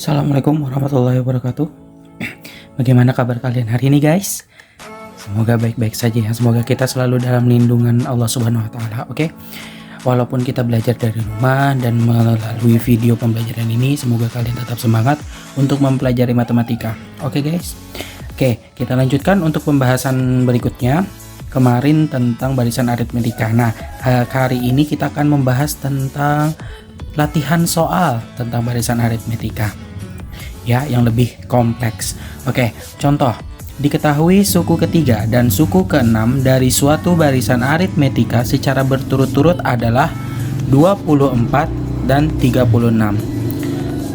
Assalamualaikum warahmatullahi wabarakatuh. Bagaimana kabar kalian hari ini, guys? Semoga baik-baik saja ya. Semoga kita selalu dalam lindungan Allah Subhanahu wa taala, oke? Walaupun kita belajar dari rumah dan melalui video pembelajaran ini, semoga kalian tetap semangat untuk mempelajari matematika. Oke, guys? Oke, kita lanjutkan untuk pembahasan berikutnya. Kemarin tentang barisan aritmetika. Nah, hari ini kita akan membahas tentang latihan soal tentang barisan aritmetika. Ya, yang lebih kompleks. Oke, contoh. Diketahui suku ketiga dan suku keenam dari suatu barisan aritmetika secara berturut-turut adalah 24 dan 36.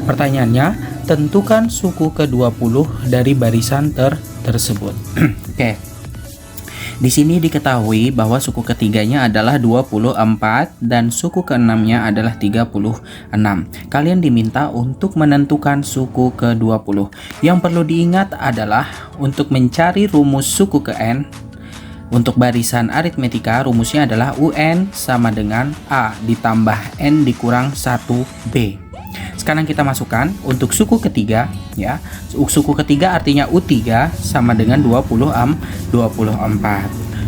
Pertanyaannya, tentukan suku ke-20 dari barisan tersebut. Oke. Di sini diketahui bahwa suku ketiganya adalah 24 dan suku keenamnya adalah 36. Kalian diminta untuk menentukan suku ke-20. Yang perlu diingat adalah untuk mencari rumus suku ke n, untuk barisan aritmetika rumusnya adalah UN sama dengan A ditambah N dikurang 1B. Sekarang kita masukkan untuk suku ketiga ya. Suku ketiga artinya U3 sama dengan 24.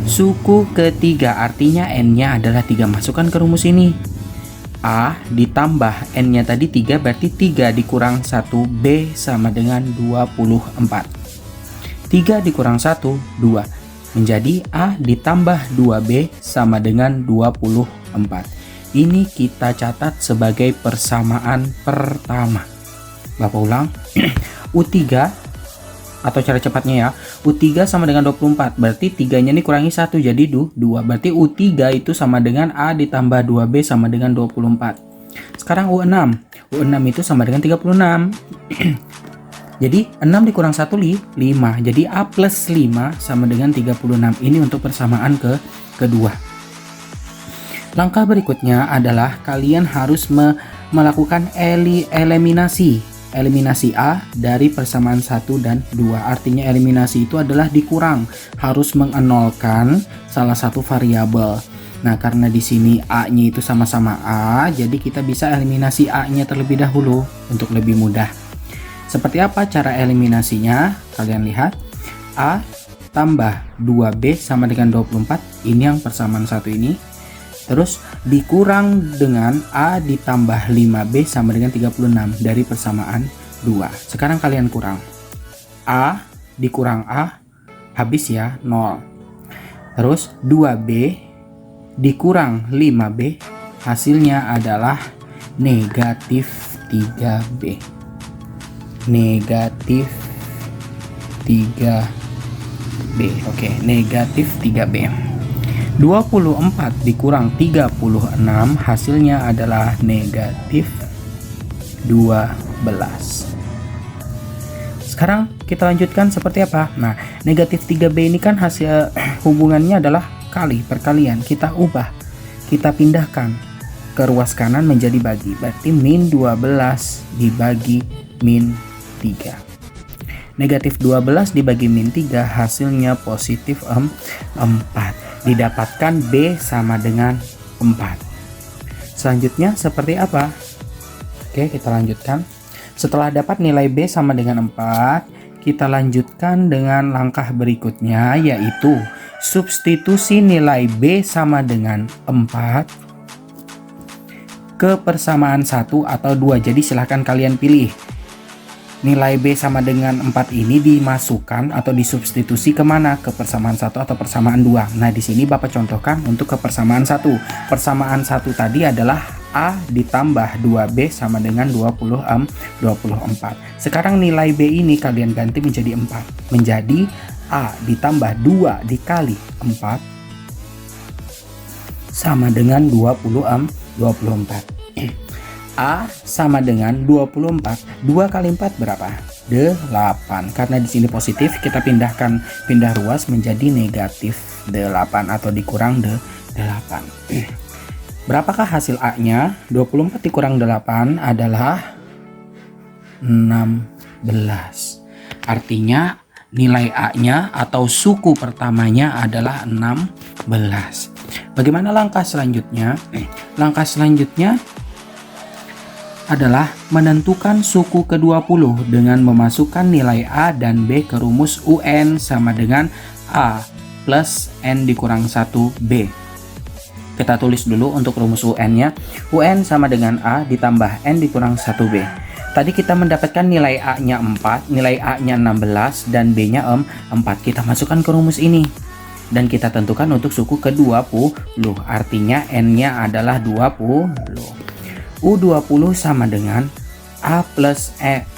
Suku ketiga artinya N-nya adalah 3. Masukkan ke rumus ini. A ditambah N-nya tadi 3 berarti 3 dikurang 1B sama dengan 24. 3 dikurang 1 2. Menjadi A ditambah 2B sama dengan 24. Ini kita catat sebagai persamaan pertama. Bapak ulang. U3 atau cara cepatnya ya. U3 sama dengan 24. Berarti 3-nya ini kurangi 1 jadi 2. Berarti U3 itu sama dengan A ditambah 2B sama dengan 24. Sekarang U6. U6 itu sama dengan 36. Jadi 6 dikurang 1 5. Jadi A plus 5 sama dengan 36. Ini untuk persamaan kedua. Langkah berikutnya adalah kalian harus melakukan eliminasi A dari persamaan 1 dan 2. Artinya eliminasi itu adalah dikurang, harus mengenolkan salah satu variabel. Nah, karena di sini A-nya itu sama-sama A, jadi kita bisa eliminasi A-nya terlebih dahulu untuk lebih mudah. Seperti apa cara eliminasinya? Kalian lihat. A tambah 2B sama dengan 24. Ini yang persamaan 1 ini. Terus dikurang dengan A ditambah 5B sama dengan 36 dari persamaan 2. Sekarang kalian kurang. A dikurang A habis ya 0. Terus 2B dikurang 5B hasilnya adalah negatif 3B. Negatif 3B. Oke, negatif 3B. 24 dikurang 36 hasilnya adalah negatif 12. Sekarang kita lanjutkan seperti apa? Nah, negatif 3B ini kan hasil hubungannya adalah kali perkalian. Kita ubah, kita pindahkan ke ruas kanan menjadi bagi. Berarti min 12 dibagi min 3. Negatif 12 dibagi min 3 hasilnya positif 4. Didapatkan B sama dengan 4. Selanjutnya seperti apa? Oke, kita lanjutkan. Setelah dapat nilai B sama dengan 4, kita lanjutkan dengan langkah berikutnya, yaitu substitusi nilai B sama dengan 4 ke persamaan 1 atau 2. Jadi silahkan kalian pilih. Nilai B sama dengan 4 ini dimasukkan atau disubstitusi kemana? Ke persamaan 1 atau persamaan 2. Nah, di sini Bapak contohkan untuk ke persamaan 1. Persamaan 1 tadi adalah A ditambah 2B sama dengan 24. Sekarang nilai B ini kalian ganti menjadi 4. Menjadi A ditambah 2 dikali 4 sama dengan 24. A sama dengan 24. 2 kali 4 berapa? 8. Karena di sini positif, kita pindah ruas menjadi negatif 8 atau dikurang 8. Berapakah hasil A-nya? 24 dikurang 8 adalah 16. Artinya nilai A-nya atau suku pertamanya adalah 16. Bagaimana langkah selanjutnya? Langkah selanjutnya adalah menentukan suku ke-20 dengan memasukkan nilai A dan B ke rumus UN sama dengan A plus N dikurang 1B. Kita tulis dulu untuk rumus UN-nya. UN sama dengan A ditambah N dikurang 1B. Tadi kita mendapatkan nilai A-nya 4, nilai A-nya 16, dan B-nya 4. Kita masukkan ke rumus ini. Dan kita tentukan untuk suku ke-20. Artinya N-nya adalah 20. U20 sama dengan A plus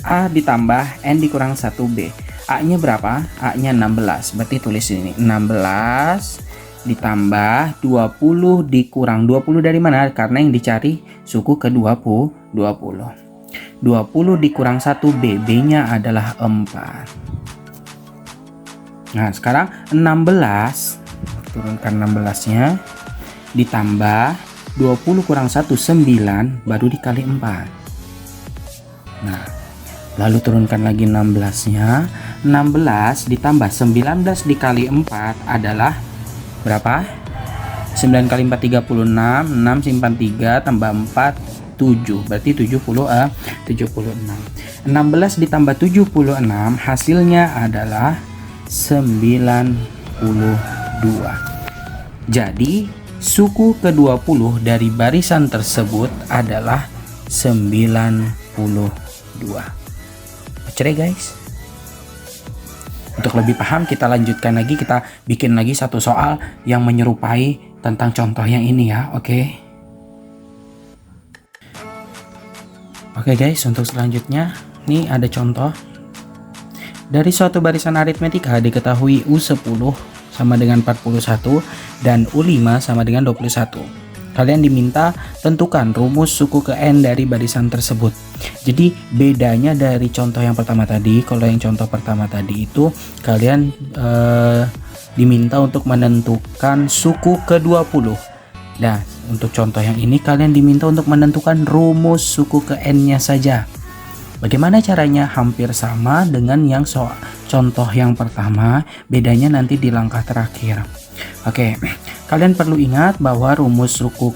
A ditambah N dikurang 1B. A-nya berapa? A-nya 16. Berarti tulis ini 16 ditambah 20 dikurang 20 dari mana? Karena yang dicari suku ke-20. 20 dikurang 1B. B-nya adalah 4. Nah, sekarang 16. Turunkan 16-nya ditambah 20 kurang 1, 9, baru dikali 4. Nah, lalu turunkan lagi 16-nya. 16 ditambah 19 dikali 4 adalah berapa? 9 kali 4, 36. 6 simpan 3, tambah 4, 7. Berarti 76. 16 ditambah 76, hasilnya adalah 92. Jadi, suku ke-20 dari barisan tersebut adalah 92. Cerai guys. Untuk lebih paham kita lanjutkan lagi, kita bikin lagi satu soal yang menyerupai tentang contoh yang ini ya, oke? Oke guys, untuk selanjutnya nih ada contoh. Dari suatu barisan aritmetika diketahui U10 sama dengan 41 dan U5 sama dengan 21. Kalian diminta tentukan rumus suku ke N dari barisan tersebut. Jadi bedanya dari contoh yang pertama tadi, kalau yang contoh pertama tadi itu kalian diminta untuk menentukan suku ke-20. Nah, untuk contoh yang ini kalian diminta untuk menentukan rumus suku ke N-nya saja. Bagaimana caranya? Hampir sama dengan yang contoh yang pertama, bedanya nanti di langkah terakhir. Oke, kalian perlu ingat bahwa rumus suku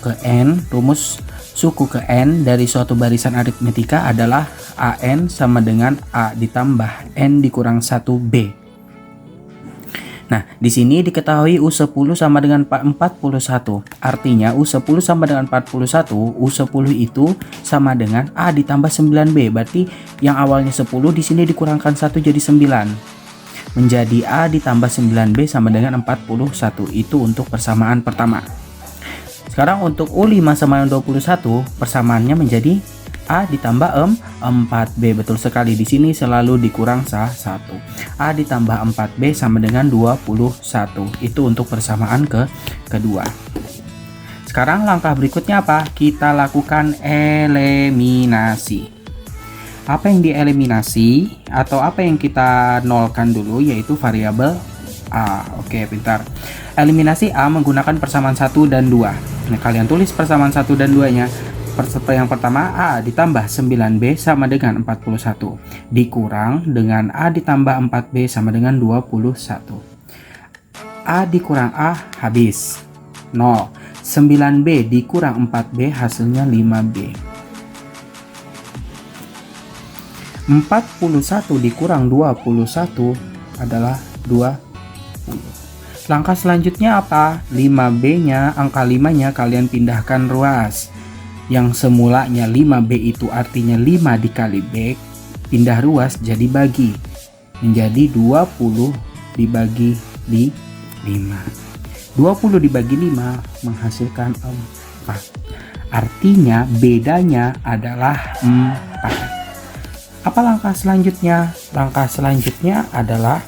ke N dari suatu barisan aritmetika adalah AN sama dengan A ditambah N dikurang 1B. Nah, di sini diketahui U10 sama dengan 41. Artinya U10 sama dengan 41, U10 itu sama dengan A ditambah 9B. Berarti yang awalnya 10 di sini dikurangkan 1 jadi 9. Menjadi A ditambah 9B sama dengan 41. Itu untuk persamaan pertama. Sekarang untuk U5 sama dengan 21, persamaannya menjadi A ditambah 4B. Betul sekali, di sini selalu dikurang 1. A ditambah 4B sama dengan 21. Itu untuk persamaan kedua. Sekarang langkah berikutnya apa? Kita lakukan eliminasi. Apa yang dieliminasi atau apa yang kita nolkan dulu yaitu variabel A. Oke, pintar. Eliminasi A menggunakan persamaan 1 dan 2. Nah, kalian tulis persamaan 1 dan 2-nya. Yang pertama, A ditambah 9B sama dengan 41 dikurang dengan A ditambah 4B sama dengan 21. A dikurang A habis 0. 9B dikurang 4B hasilnya 5B. 41 dikurang 21 adalah 20. Langkah selanjutnya apa? 5B-nya, angka 5-nya kalian pindahkan ruas. Yang semulanya 5B itu artinya 5 dikali B, pindah ruas jadi bagi. Menjadi 20 dibagi 5. 20 dibagi 5 menghasilkan 4. Artinya bedanya adalah 4. Apa langkah selanjutnya? Langkah selanjutnya adalah,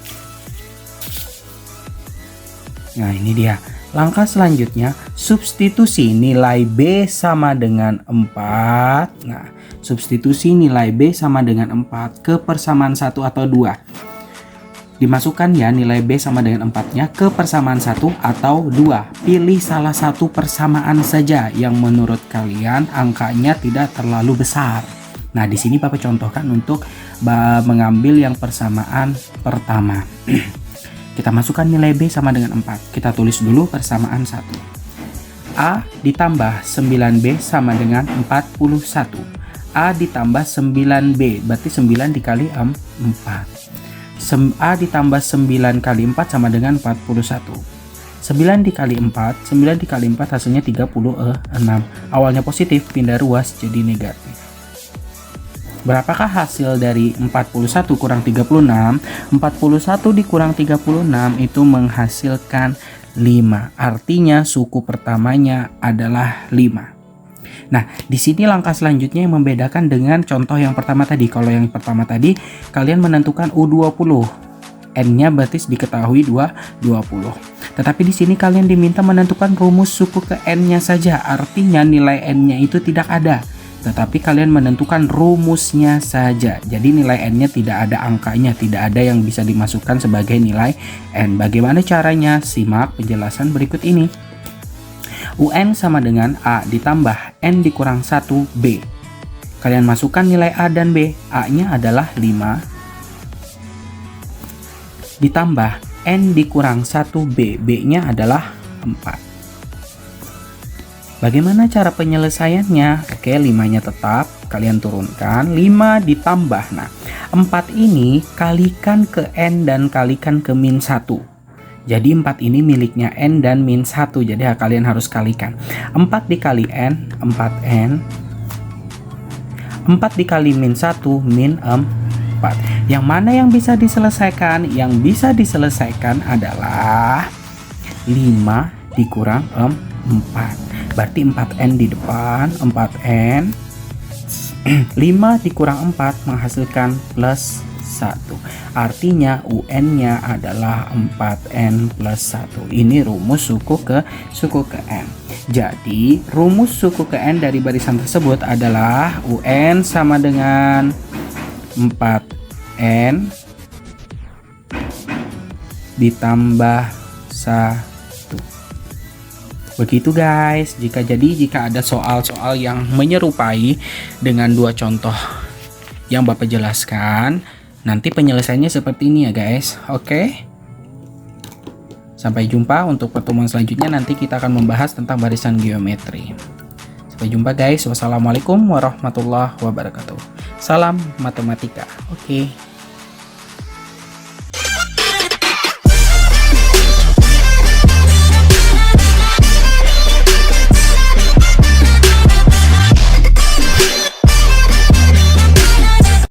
nah ini dia. Langkah selanjutnya, substitusi nilai B sama dengan 4. Nah, substitusi nilai B sama dengan 4 ke persamaan 1 atau 2. Dimasukkan ya nilai B sama dengan 4-nya ke persamaan 1 atau 2. Pilih salah satu persamaan saja yang menurut kalian angkanya tidak terlalu besar. Nah, di sini Papa contohkan untuk mengambil yang persamaan pertama. Kita masukkan nilai B sama dengan 4. Kita tulis dulu persamaan 1. A ditambah 9B sama dengan 41. A ditambah 9B, berarti 9 dikali 4. A ditambah 9 kali 4 sama dengan 41. 9 dikali 4, 9 dikali 4 hasilnya 36. Awalnya positif, pindah ruas jadi negatif. Berapakah hasil dari 41 kurang 36? 41 dikurang 36 itu menghasilkan 5. Artinya suku pertamanya adalah 5. Nah, di sini langkah selanjutnya yang membedakan dengan contoh yang pertama tadi. Kalau yang pertama tadi, kalian menentukan U20. N-nya berarti diketahui 20. Tetapi di sini kalian diminta menentukan rumus suku ke N-nya saja. Artinya nilai N-nya itu tidak ada. Tetapi kalian menentukan rumusnya saja. Jadi nilai N-nya tidak ada angkanya, tidak ada yang bisa dimasukkan sebagai nilai N. Bagaimana caranya? Simak penjelasan berikut ini. UN sama dengan A ditambah N dikurang 1B. Kalian masukkan nilai A dan B. A-nya adalah 5 ditambah N dikurang 1B. B-nya adalah 4. Bagaimana cara penyelesaiannya? Oke, 5-nya tetap kalian turunkan. 5 ditambah. Nah, 4 ini kalikan ke N dan kalikan ke min 1. Jadi 4 ini miliknya N dan min 1. Jadi kalian harus kalikan. 4 dikali N, 4N. 4 dikali min 1, min 4. Yang mana yang bisa diselesaikan? Yang bisa diselesaikan adalah 5 dikurang 4. Berarti 4N di depan, 4N. 5 dikurang 4 menghasilkan plus 1. Artinya UN-nya adalah 4N plus 1. Ini rumus suku ke N. Jadi rumus suku ke N dari barisan tersebut adalah UN sama dengan 4N ditambah 1. Begitu guys. Jika ada soal-soal yang menyerupai dengan dua contoh yang Bapak jelaskan, nanti penyelesaiannya seperti ini ya guys. Oke. Sampai jumpa untuk pertemuan selanjutnya. Nanti kita akan membahas tentang barisan geometri. Sampai jumpa guys. Wassalamualaikum warahmatullahi wabarakatuh. Salam matematika. Oke.